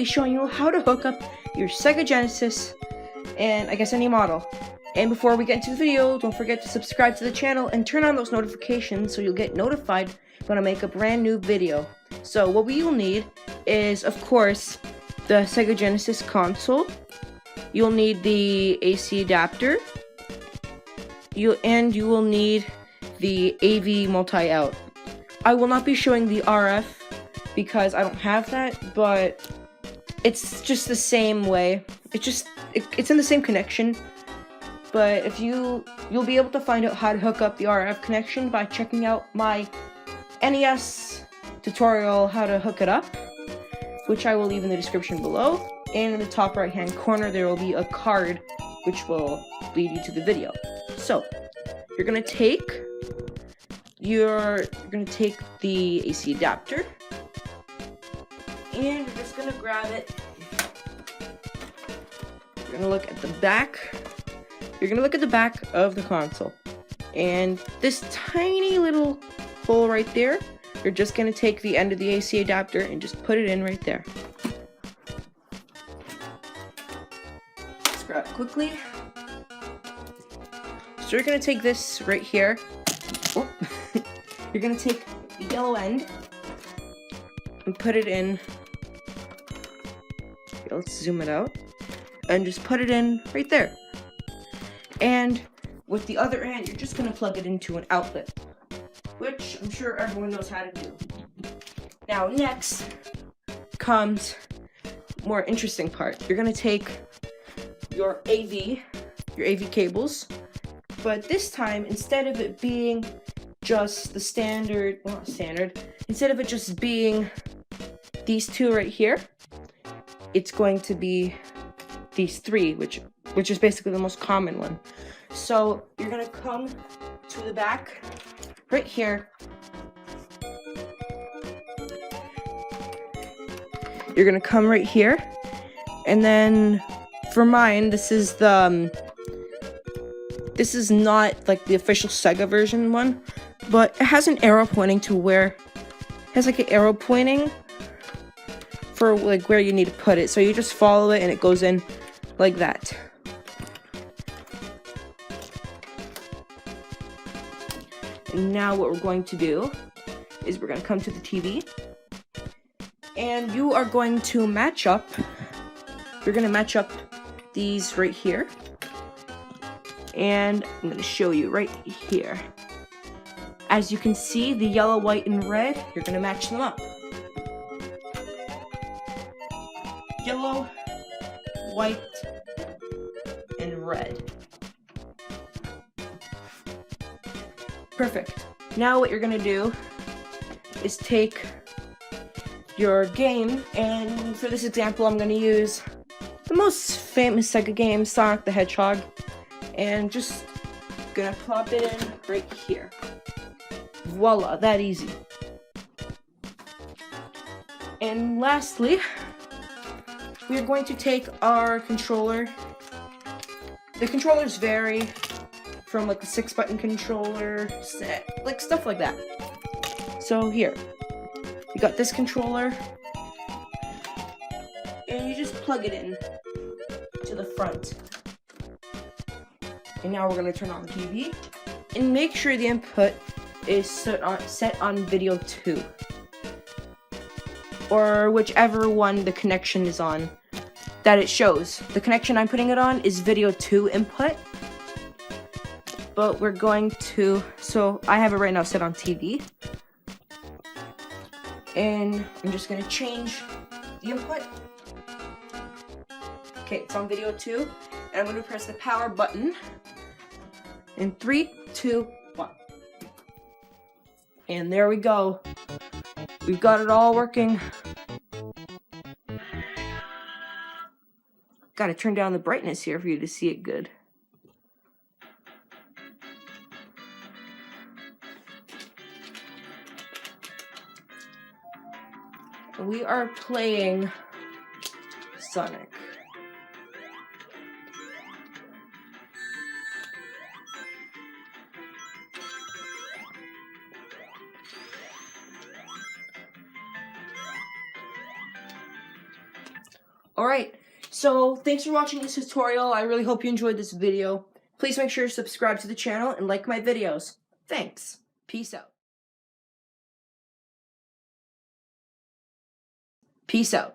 be showing you how to hook up your Sega Genesis and I guess any model. And before we get into the video, don't forget to subscribe to the channel and turn on those notifications so you'll get notified when I make a brand new video. So what we will need is, of course, the Sega Genesis console. You'll need the AC adapter. You will need the AV multi-out. I will not be showing the RF because I don't have that, but it's just the same way. It's in the same connection. But if you'll be able to find out how to hook up the RF connection by checking out my NES tutorial how to hook it up, which I will leave in the description below. And in the top right hand corner there will be a card which will lead you to the video. So you're gonna take the AC adapter and you're just gonna grab it. You're gonna look at the back. You're gonna look at the back of the console, and this tiny little hole right there, you're just gonna take the end of the AC adapter and just put it in right there. Just grab it quickly. So you're gonna take this right here. Oh. You're gonna take the yellow end and put it in. Okay, let's zoom it out and just put it in right there. And with the other end, you're just gonna plug it into an outlet, which I'm sure everyone knows how to do. Now, next comes more interesting part. You're gonna take your AV cables, but this time, instead of it being just the standard, well, not standard, instead of it just being these two right here, it's going to be these three, which is basically the most common one. So you're gonna come to the back right here. You're gonna come right here, and then for mine, this is not like the official Sega version one, but it has an arrow pointing to where it has like an arrow pointing for like where you need to put it. So you just follow it and it goes in like that. And now what we're going to do is we're going to come to the TV, and you are going to match up. You're going to match up these right here, and I'm going to show you right here. As you can see, the yellow, white, and red, you're going to match them up. Yellow, white, and red. Perfect. Now what you're gonna do is take your game, and for this example I'm gonna use the most famous Sega game, Sonic the Hedgehog, and just gonna plop it in right here. Voila, that easy. And lastly, we are going to take our controller. The controllers vary from like a 6-button controller, like stuff like that. So here, you got this controller, and you just plug it in to the front. And now we're gonna turn on the TV, and make sure the input is set on video 2. Or whichever one the connection is on that it shows. The connection I'm putting it on is video 2 input. But we're going to, so I have it right now set on TV. And I'm just gonna change the input. Okay, it's on video 2. And I'm gonna press the power button. In 3, 2, 1. And there we go. We've got it all working. Gotta turn down the brightness here for you to see it good. We are playing Sonic. Alright, so thanks for watching this tutorial. I really hope you enjoyed this video. Please make sure to subscribe to the channel and like my videos. Thanks. Peace out. Peace out.